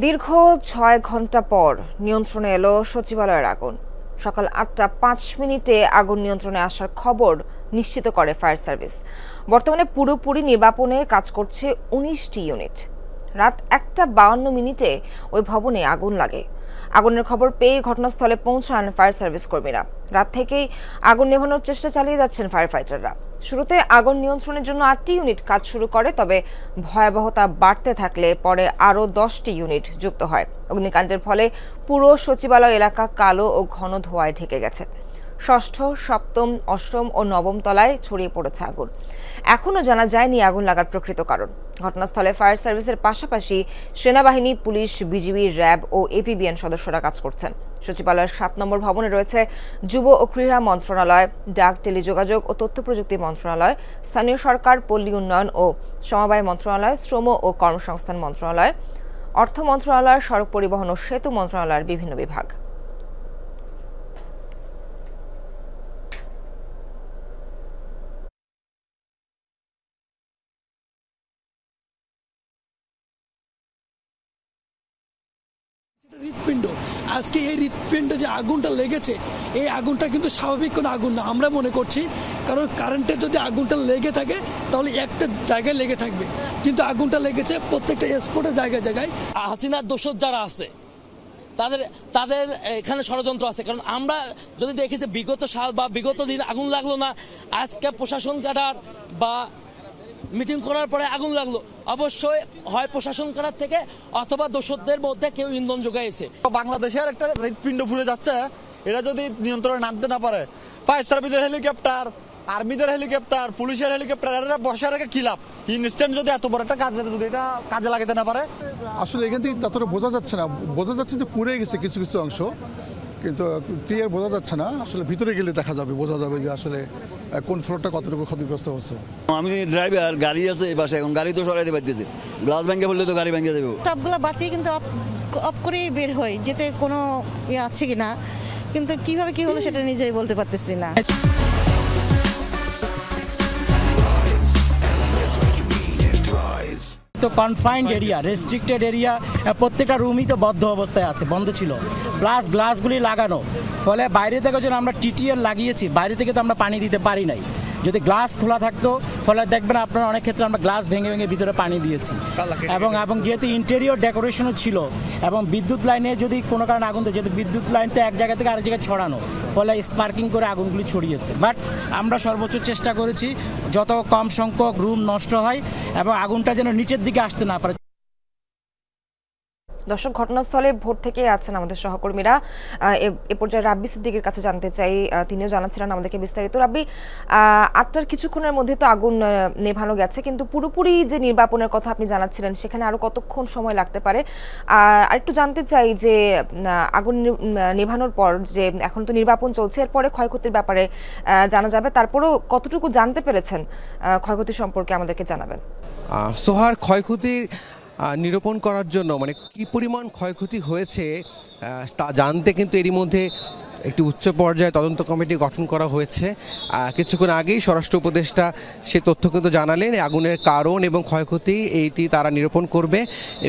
দীর্ঘ ৬ ঘন্টা পর নিয়ন্ত্রণে এলো সচিবালয়ের আগুন। সকাল ৮টা ৫ মিনিটে আগুন নিয়ন্ত্রণে আসার খবর নিশ্চিত করে ফায়ার সার্ভিস। বর্তমানে পুরোপুরি নির্বাপনে কাজ করছে ১৯টি ইউনিট। রাত ১টা ৫২ মিনিটে ওই ভবনে আগুন লাগে। আগুনের খবর পেয়ে ঘটনাস্থলে পৌঁছান ফায়ার সার্ভিস কর্মীরা। রাত থেকেই আগুন নেভানোর চেষ্টা চালিয়ে যাচ্ছেন ফায়ার ফাইটাররা। শুরুতে আগুন নিয়ন্ত্রণের জন্য ৮টি ইউনিট কাজ শুরু করে, তবে ভয়াবহতা বাড়তে থাকলে পরে আরও ১০টি ইউনিট যুক্ত হয়। অগ্নিকাণ্ডের ফলে পুরো সচিবালয় এলাকা কালো ও ঘন ধোঁয়ায় ঢেকে গেছে। ষষ্ঠ, সপ্তম, অষ্টম ও নবম তলায় ছড়িয়ে পড়েছে আগুন। এখনও জানা যায়নি আগুন লাগার প্রকৃত কারণ। ঘটনাস্থলে ফায়ার সার্ভিসের পাশাপাশি সেনাবাহিনী, পুলিশ, বিজিবি, র্যাব ও এপিবিএন সদস্যরা কাজ করছেন। সচিবালয়ের ৭ নম্বর ভবনে রয়েছে যুব ও ক্রীড়া মন্ত্রণালয়, ডাক, টেলিযোগাযোগ ও তথ্য প্রযুক্তি মন্ত্রণালয়, স্থানীয় সরকার, পল্লী উন্নয়ন ও সমবায় মন্ত্রণালয়, শ্রম ও কর্মসংস্থান মন্ত্রণালয়, অর্থ মন্ত্রণালয়, সড়ক পরিবহন ও সেতু মন্ত্রণালয়ের বিভিন্ন বিভাগ। হৃৎপিণ্ড, আজকে এই হৃৎপিণ্ডে যে আগুনটা লেগেছে, এই আগুনটা কিন্তু স্বাভাবিক কোনো আগুন না আমরা মনে করছি। কারণ কারেন্টে যদি আগুনটা লেগে থাকে তাহলে একটা জায়গায় লেগে থাকবে, কিন্তু আগুনটা লেগেছে প্রত্যেকটা স্পটে জায়গায় জায়গায়। হাসিনার দোষর যারা আছে তাদের এখানে ষড়যন্ত্র আছে। কারণ আমরা যদি দেখি যে বিগত সাল বা বিগত দিন আগুন লাগলো না, আজকে প্রশাসন কাটার বা মিটিং করার পরে আগুন লাগলো, অবশ্যই হয় প্রশাসন কাটার থেকে অথবা দোষরদের মধ্যে কেউ ইন্ধন যোগাইছে। বাংলাদেশের একটা হৃৎপিণ্ড ফুলে যাচ্ছে, এটা যদি নিয়ন্ত্রণে নামতে না পারে, ফায়ার সার্ভিসের হেলিকপ্টার, আর্মিদের হেলিকপ্টার, পুলিশের হেলিকপ্টার, এটা বসে রেখে কি লাভ? ইনস্ট্যান্ট যদি এত বড় একটা যদি এটা কাজে লাগাতে না পারে। আসলে এখান থেকে ততটা বোঝা যাচ্ছে না, বোঝা যাচ্ছে যে পুড়ে গেছে কিছু কিছু অংশ, কিন্তু ক্লিয়ার বোঝা যাচ্ছে না। আসলে ভিতরে গেলে দেখা যাবে, বোঝা যাবে যে আসলে কোন ফ্লোরটা কতটুকু ক্ষতিগ্রস্ত হচ্ছে। আমি ড্রাইভার, গাড়ি আছে এই পাশে, এখন গাড়ি তো সরাইতে পারতেছি, গ্লাস ভেঙে পড়লে তো গাড়ি ভেঙে দেবো। সবগুলো বাতি কিন্তু অফ করেই বের হয়, যেতে কোনো ইয়ে আছে কিনা, কিন্তু কিভাবে কি হলো সেটা নিজেই বলতে পারতেছি না। তো কনফাইন্ড এরিয়া, রেস্ট্রিক্টেড এরিয়া, প্রত্যেকটা রুমই তো বদ্ধ অবস্থায় আছে, বন্ধ ছিল, প্লাস গ্লাসগুলি লাগানো, ফলে বাইরে থেকে যেন আমরা টিটিএল লাগিয়েছি, বাইরে থেকে তো আমরা পানি দিতে পারি নাই। যদি গ্লাস খোলা থাকতো, ফলে দেখবেন আপনারা অনেক ক্ষেত্রে আমরা গ্লাস ভেঙে ভেঙে ভিতরে পানি দিয়েছি। এবং যেহেতু ইন্টেরিয়র ডেকোরেশনও ছিল, এবং বিদ্যুৎ লাইনে যদি কোনো কারণে আগুন দেয়, যেহেতু বিদ্যুৎ লাইনটা এক জায়গা থেকে আরেক জায়গায় ছড়ানো, ফলে স্পার্কিং করে আগুনগুলি ছড়িয়েছে। বাট আমরা সর্বোচ্চ চেষ্টা করেছি যত কম সংখ্যক রুম নষ্ট হয় এবং আগুনটা যেন নিচের দিকে আসতে না পারে। দর্শক, ঘটনাস্থলে ভোর থেকে আছেন আমাদের সহকর্মীরা। এ পর্যায়ে রাব্বি সিদ্দিকের কাছে জানতে চাই, তিনিও জানাচ্ছিলেন আমাদেরকে বিস্তারিত। রাব্বি, ৮টার কিছুক্ষণের মধ্যে তো আগুন নেভানো গেছে, কিন্তু পুরোপুরি যে নির্বাপনের কথা আপনি জানাচ্ছিলেন, সেখানে আরো কতক্ষণ সময় লাগতে পারে? আর একটু জানতে চাই যে আগুন নেভানোর পর যে এখন তো নির্বাপন চলছে, এরপরে ক্ষয়ক্ষতির ব্যাপারে জানা যাবে। তারপরেও কতটুকু জানতে পেরেছেন ক্ষয়ক্ষতি সম্পর্কে আমাদেরকে জানাবেন। সোহার, ক্ষয়ক্ষতি নিরূপণ করার জন্য মানে কি পরিমাণ ক্ষয়ক্ষতি হয়েছে তা জানতে কিন্তু এরই মধ্যে একটি উচ্চ পর্যায়ে তদন্ত কমিটি গঠন করা হয়েছে। কিছুক্ষণ আগেই স্বরাষ্ট্র উপদেষ্টা সে তথ্য কিন্তু জানালেন, আগুনের কারণ এবং ক্ষয়ক্ষতি এইটি তারা নিরূপণ করবে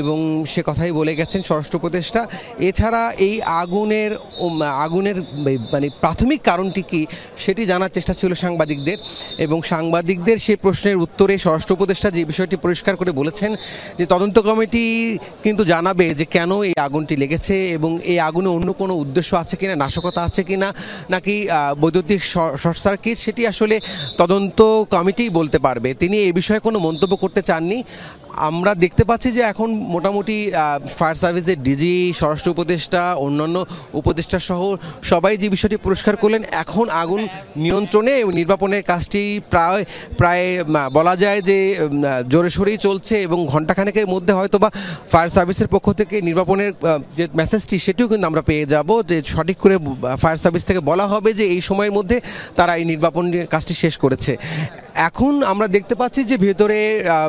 এবং সে কথাই বলে গেছেন স্বরাষ্ট্র উপদেষ্টা। এছাড়া এই আগুনের মানে প্রাথমিক কারণটি কি সেটি জানার চেষ্টা ছিল সাংবাদিকদের, এবং সাংবাদিকদের সে প্রশ্নের উত্তরে স্বরাষ্ট্র উপদেষ্টা যে বিষয়টি পরিষ্কার করে বলেছেন যে তদন্ত কমিটি কিন্তু জানাবে যে কেন এই আগুনটি লেগেছে এবং এই আগুনে অন্য কোনো উদ্দেশ্য আছে কিনা, নাশকতা আছে কিনা, নাকি বৈদ্যুতিক শর্ট সার্কিট, সেটি আসলে তদন্ত কমিটি বলতে পারবে। তিনি এই বিষয়ে কোনো মন্তব্য করতে চাননি। আমরা দেখতে পাচ্ছি যে এখন মোটামুটি ফায়ার সার্ভিসের ডিজি, স্বরাষ্ট্র উপদেষ্টা, অন্যান্য উপদেষ্টা সহ সবাই যে বিষয়টি পরিষ্কার করলেন, এখন আগুন নিয়ন্ত্রণে এবং নির্বাপনের কাজটি প্রায় বলা যায় যে জোরে সোরেই চলছে এবং ঘণ্টাখানেকের মধ্যে হয়তো বা ফায়ার সার্ভিসের পক্ষ থেকে নির্বাপনের যে মেসেজটি সেটিও কিন্তু আমরা পেয়ে যাব, যে সঠিক করে ফায়ার সার্ভিস থেকে বলা হবে যে এই সময়ের মধ্যে তারা এই নির্বাপনের কাজটি শেষ করেছে। এখন আমরা দেখতে পাচ্ছি যে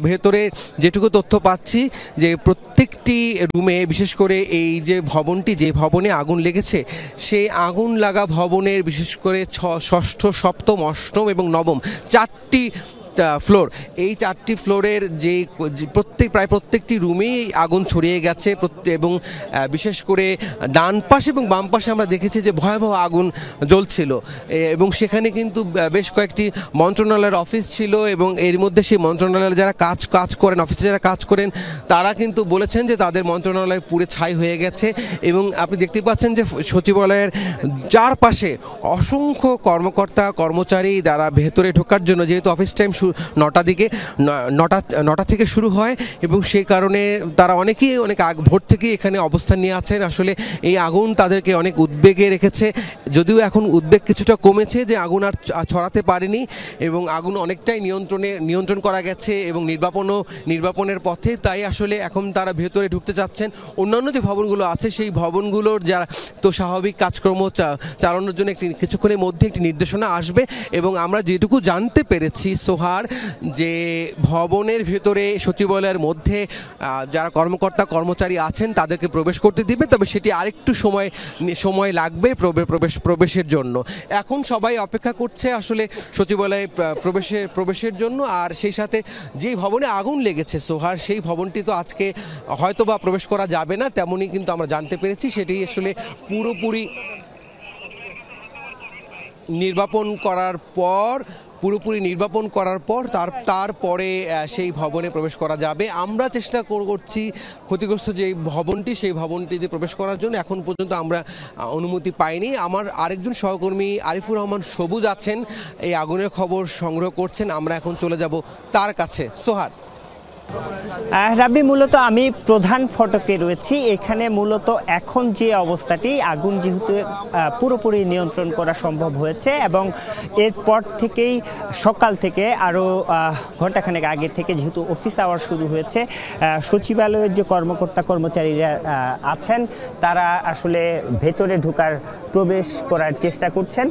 ভেতরে যেটুকু তথ্য পাচ্ছি যে প্রত্যেকটি রুমে, বিশেষ করে এই যে ভবনটি, যে ভবনে আগুন লেগেছে, সেই আগুন লাগা ভবনের বিশেষ করে ষষ্ঠ, সপ্তম, অষ্টম এবং নবম 4টি ফ্লোর, এই 4টি ফ্লোরের যে প্রায় প্রত্যেকটি রুমেই আগুন ছড়িয়ে গেছে এবং বিশেষ করে ডান পাশে এবং বাম পাশে আমরা দেখেছি যে ভয়াবহ আগুন জ্বলছিল এবং সেখানে কিন্তু বেশ কয়েকটি মন্ত্রণালয়ের অফিস ছিল এবং এর মধ্যে সেই মন্ত্রণালয়ের যারা কাজ করেন, অফিসে যারা কাজ করেন, তারা কিন্তু বলেছেন যে তাদের মন্ত্রণালয় পুড়ে ছাই হয়ে গেছে এবং আপনি দেখতে পাচ্ছেন যে সচিবালয়ের চারপাশে অসংখ্য কর্মকর্তা কর্মচারী যারা ভেতরে ঢোকার জন্য, যেহেতু অফিস টাইম 9টা থেকে শুরু হয় এবং সেই কারণে তারা অনেকেই অনেক ভোর থেকেই এখানে অবস্থান নিয়ে আছেন। আসলে এই আগুন তাদেরকে অনেক উদ্বেগে রেখেছে, যদিও এখন উদ্বেগ কিছুটা কমেছে যে আগুন আর ছড়াতে পারেনি এবং আগুন অনেকটাই নিয়ন্ত্রণ করা গেছে এবং নির্বাপনের পথে। তাই আসলে এখন তারা ভেতরে ঢুকতে চাচ্ছেন। অন্যান্য যে ভবনগুলো আছে সেই ভবনগুলোর যারা তো স্বাভাবিক কাজকর্ম চালানোর জন্য কিছুক্ষণের মধ্যে একটি নির্দেশনা আসবে এবং আমরা যেটুকু জানতে পেরেছি সোহার, যে ভবনের ভেতরে সচিবালয়ের মধ্যে যারা কর্মকর্তা কর্মচারী আছেন তাদেরকে প্রবেশ করতে দিবে, তবে সেটি আরেকটু সময় লাগবে প্রবেশের জন্য। এখন সবাই অপেক্ষা করছে আসলে সচিবালয়ে প্রবেশের জন্য। আর সেই সাথে যেই ভবনে আগুন লেগেছে সোহার, সেই ভবনটি তো আজকে হয়তো বা প্রবেশ করা যাবে না, তেমনই কিন্তু আমরা জানতে পেরেছি। সেটি আসলে পুরোপুরি নির্বাপন করার পর তারপরে সেই ভবনে প্রবেশ করা যাবে। আমরা চেষ্টা করছি ক্ষতিগ্রস্ত যে ভবনটি, সেই ভবনটিতে প্রবেশ করার জন্য। এখন পর্যন্ত আমরা অনুমতি পাইনি। আমার আরেকজন সহকর্মী আরিফুর রহমান সবুজ আছেন, এই আগুনের খবর সংগ্রহ করছেন। আমরা এখন চলে যাব তার কাছে। সোহার। রাব্বি, মূলত আমি প্রধান ফটকে রয়েছি। এখানে মূলত এখন যে অবস্থাটি, আগুন যেহেতু পুরোপুরি নিয়ন্ত্রণ করা সম্ভব হয়েছে এবং এরপর থেকেই সকাল থেকে আরও ঘণ্টাখানেক আগে থেকে যেহেতু অফিস আওয়ার শুরু হয়েছে, সচিবালয়ের যে কর্মকর্তা কর্মচারীরা আছেন তারা আসলে ভেতরে প্রবেশ করার চেষ্টা করছেন,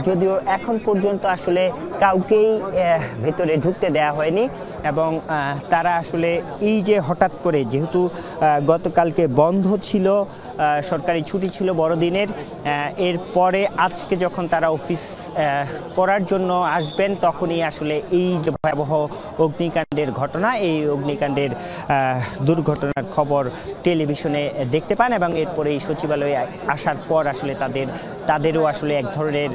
যদিও এখন পর্যন্ত আসলে কাউকেই ভেতরে ঢুকতে দেওয়া হয়নি। এবং তারা আসলে এই যে হঠাৎ করে, যেহেতু গতকালকে বন্ধ ছিল, সরকারি ছুটি ছিল বড়দিনের, এরপরে আজকে যখন তারা অফিস করার জন্য আসবেন তখনই আসলে এই যে ভয়াবহ অগ্নিকাণ্ডের ঘটনা, এই অগ্নিকাণ্ডের দুর্ঘটনার খবর টেলিভিশনে দেখতে পান এবং এরপরে এই সচিবালয়ে আসার পর আসলে তাদেরও আসলে এক ধরনের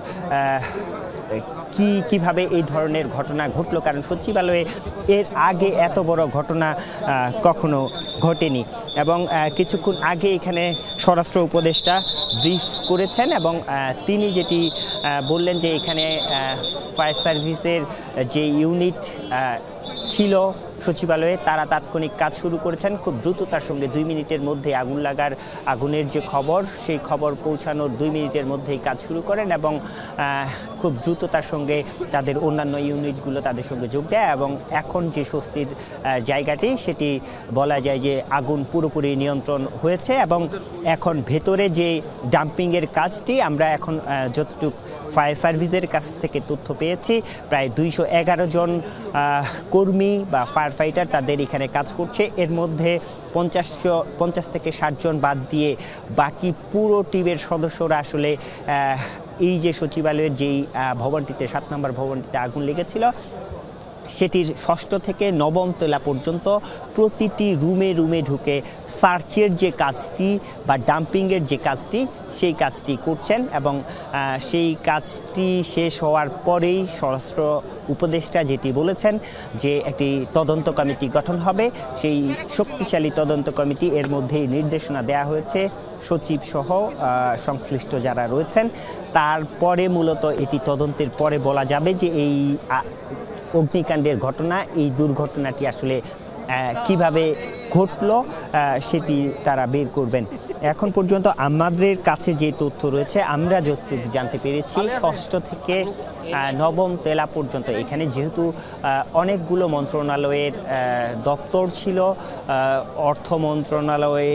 কিভাবে এই ধরনের ঘটনা ঘটলো, কারণ সচিবালয়ে এর আগে এত বড় ঘটনা কখনো ঘটেনি। এবং কিছুক্ষণ আগে এখানে স্বরাষ্ট্র উপদেষ্টা ব্রিফ করেছেন এবং তিনি যেটি বললেন যে এখানে ফায়ার সার্ভিসের যে ইউনিট ছিল সচিবালয়ে তারা তাৎক্ষণিক কাজ শুরু করেছেন। খুব দ্রুততার সঙ্গে 2 মিনিটের মধ্যে আগুনের যে খবর, সেই খবর পৌঁছানোর 2 মিনিটের মধ্যেই কাজ শুরু করেন এবং খুব দ্রুততার সঙ্গে তাদের অন্যান্য ইউনিটগুলো তাদের সঙ্গে যোগ দেয় এবং এখন যে স্বস্তির জায়গাটি, সেটি বলা যায় যে আগুন পুরোপুরি নিয়ন্ত্রণ হয়েছে এবং এখন ভেতরে যে ডাম্পিংয়ের কাজটি, আমরা এখন যতটুকু ফায়ার সার্ভিসের কাছ থেকে তথ্য পেয়েছি, প্রায় 211 জন কর্মী বা ফায়ার ফাইটার তাদের এখানে কাজ করছে। এর মধ্যে 50 থেকে 60 জন বাদ দিয়ে বাকি পুরো টিমের সদস্যরা আসলে এই যে সচিবালয়ের যেই ভবনটিতে 7 নম্বর ভবনটিতে আগুন লেগেছিল, সেটির 6ষ্ঠ থেকে 9ম তলা পর্যন্ত প্রতিটি রুমে ঢুকে সার্চের যে কাজটি বা ডাম্পিংয়ের যে কাজটি, সেই কাজটি করছেন এবং সেই কাজটি শেষ হওয়ার পরেই স্বরাষ্ট্র উপদেষ্টা যেটি বলেছেন যে একটি তদন্ত কমিটি গঠন হবে। সেই শক্তিশালী তদন্ত কমিটি, এর মধ্যেই নির্দেশনা দেওয়া হয়েছে সচিব সহ সংশ্লিষ্ট যারা রয়েছেন। তারপরে মূলত এটি তদন্তের পরে বলা যাবে যে এই অগ্নিকাণ্ডের ঘটনা, এই দুর্ঘটনাটি আসলে কিভাবে ঘটলো সেটি তারা বের করবেন। এখন পর্যন্ত আমাদের কাছে যে তথ্য রয়েছে, আমরা যতটুকু জানতে পেরেছি 6ষ্ঠ থেকে 9ম তলা পর্যন্ত এখানে যেহেতু অনেকগুলো মন্ত্রণালয়ের দপ্তর ছিল, অর্থ মন্ত্রণালয়ে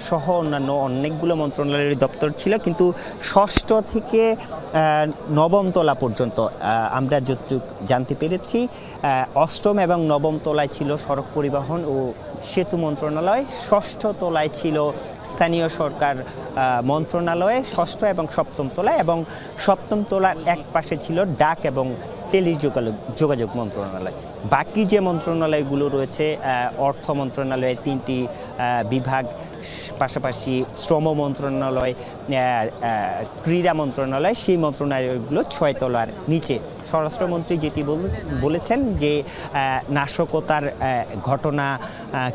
সহ অন্যান্য অনেকগুলো মন্ত্রণালয়ের দপ্তর ছিল, কিন্তু 6ষ্ঠ থেকে 9ম তলা পর্যন্ত আমরা যতটুকু জানতে পেরেছি 8ম এবং 9ম তলায় ছিল সড়ক পরিবহন ও সেতু মন্ত্রণালয়, 6ষ্ঠ তলায় ছিল স্থানীয় সরকার মন্ত্রণালয়ে, 6ষ্ঠ এবং 7ম তলায়, এবং 7ম তলার এক পাশে ছিল ডাক এবং টেলিযোগাযোগ মন্ত্রণালয়। বাকি যে মন্ত্রণালয়গুলো রয়েছে, অর্থ মন্ত্রণালয়ের 3টি বিভাগ, পাশাপাশি শ্রম মন্ত্রণালয়, ক্রীড়া মন্ত্রণালয়, সেই মন্ত্রণালয়গুলো 6 তলার নিচে। স্বরাষ্ট্রমন্ত্রী যেটি বলেছেন যে নাশকতার ঘটনা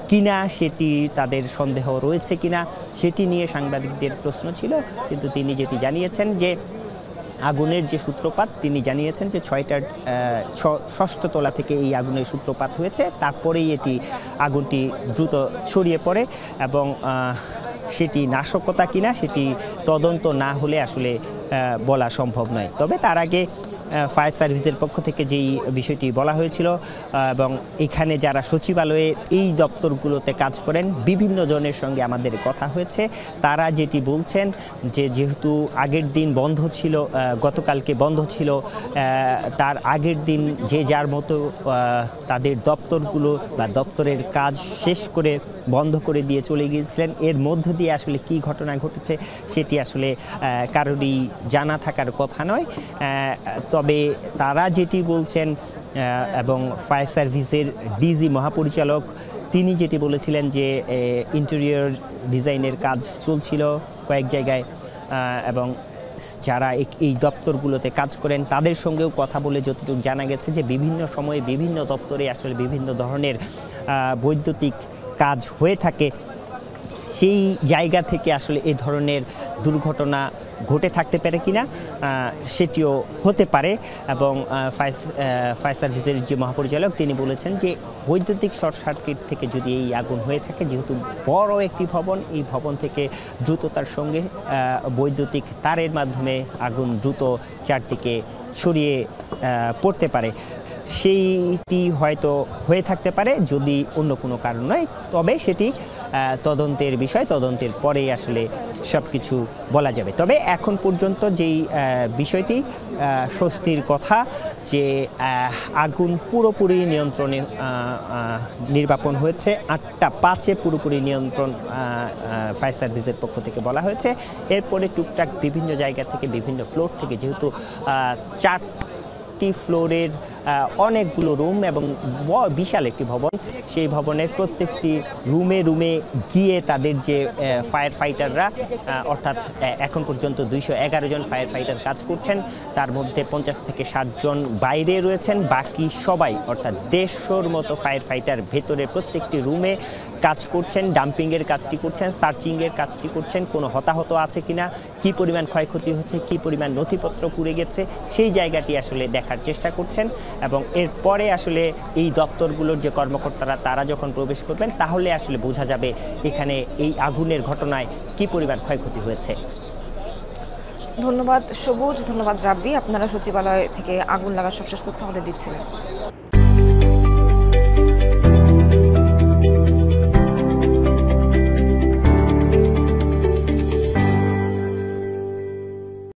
কিনা সেটি তাদের সন্দেহ রয়েছে কিনা সেটি নিয়ে সাংবাদিকদের প্রশ্ন ছিল, কিন্তু তিনি যেটি জানিয়েছেন যে আগুনের যে সূত্রপাত, তিনি জানিয়েছেন যে 6ষ্ঠ তলা থেকে এই আগুনের সূত্রপাত হয়েছে, তারপরেই আগুনটি দ্রুত ছড়িয়ে পড়ে এবং সেটি নাশকতা কিনা সেটি তদন্ত না হলে আসলে বলা সম্ভব নয়। তবে তার আগে ফায়ার সার্ভিসের পক্ষ থেকে যেই বিষয়টি বলা হয়েছিল এবং এখানে যারা সচিবালয়ে এই দপ্তরগুলোতে কাজ করেন বিভিন্ন জনের সঙ্গে আমাদের কথা হয়েছে, তারা যেটি বলছেন যে যেহেতু আগের দিন বন্ধ ছিল, গতকালকে বন্ধ ছিল, তার আগের দিন যে যার মতো তাদের দপ্তরগুলো বা দপ্তরের কাজ শেষ করে বন্ধ করে দিয়ে চলে গিয়েছিলেন। এর মধ্য দিয়ে আসলে কি ঘটনা ঘটেছে সেটি আসলে কারোরই জানা থাকার কথা নয়। তবে তারা যেটি বলছেন এবং ফায়ার সার্ভিসের ডিজি মহাপরিচালক তিনি যেটি বলেছিলেন যে ইন্টেরিয়র ডিজাইনের কাজ চলছিল কয়েক জায়গায় এবং যারা এই দপ্তরগুলোতে কাজ করেন তাদের সঙ্গেও কথা বলে যতটুকু জানা গেছে যে বিভিন্ন সময়ে বিভিন্ন দপ্তরে আসলে বিভিন্ন ধরনের বৈদ্যুতিক কাজ হয়ে থাকে। সেই জায়গা থেকে আসলে এই ধরনের দুর্ঘটনা ঘটে থাকতে পারে কিনা সেটিও হতে পারে এবং ফায়ার সার্ভিসের যে মহাপরিচালক তিনি বলেছেন যে বৈদ্যুতিক শর্ট সার্কিট থেকে যদি এই আগুন হয়ে থাকে, যেহেতু বড় একটি ভবন, এই ভবন থেকে দ্রুততার সঙ্গে বৈদ্যুতিক তারের মাধ্যমে আগুন দ্রুত চারদিকে ছড়িয়ে পড়তে পারে, সেইটি হয়তো হয়ে থাকতে পারে যদি অন্য কোনো কারণ নয়। তবে সেটি তদন্তের বিষয়, তদন্তের পরেই আসলে সব কিছু বলা যাবে। তবে এখন পর্যন্ত যেই বিষয়টি স্বস্তির কথা যে আগুন পুরোপুরি নিয়ন্ত্রণে নির্বাপন হয়েছে, 8টা 5-এ পুরোপুরি নিয়ন্ত্রণ ফায়ার সার্ভিসের পক্ষ থেকে বলা হয়েছে। এরপরে টুকটাক বিভিন্ন জায়গা থেকে বিভিন্ন ফ্লোর থেকে, যেহেতু 4টি ফ্লোরের অনেকগুলো রুম এবং বিশাল একটি ভবন, সেই ভবনের প্রত্যেকটি রুমে রুমে গিয়ে তাদের যে ফায়ার ফাইটাররা অর্থাৎ এখন পর্যন্ত 211 জন ফায়ার ফাইটার কাজ করছেন, তার মধ্যে 50 থেকে 60 জন বাইরে রয়েছেন, বাকি সবাই অর্থাৎ 150-র মতো ফায়ার ফাইটার ভেতরে প্রত্যেকটি রুমে কাজ করছেন, ডাম্পিংয়ের কাজটি করছেন, সার্চিংয়ের কাজটি করছেন, কোনো হতাহত আছে কিনা, কি পরিমাণ ক্ষয়ক্ষতি হচ্ছে, কি পরিমাণ নথিপত্র পুড়ে গেছে সেই জায়গাটি আসলে দেখার চেষ্টা করছেন। এবং এরপরে আসলে এই দপ্তরগুলোর যে কর্মকর্তারা তারা যখন প্রবেশ করবেন তাহলে আসলে বোঝা যাবে এখানে এই আগুনের ঘটনায় কি পরিমাণ ক্ষয়ক্ষতি হয়েছে। ধন্যবাদ সবুজ, ধন্যবাদ রাব্বি, আপনারা সচিবালয় থেকে আগুন লাগার সবশেষ তথ্য আমাদের দিচ্ছিলেন।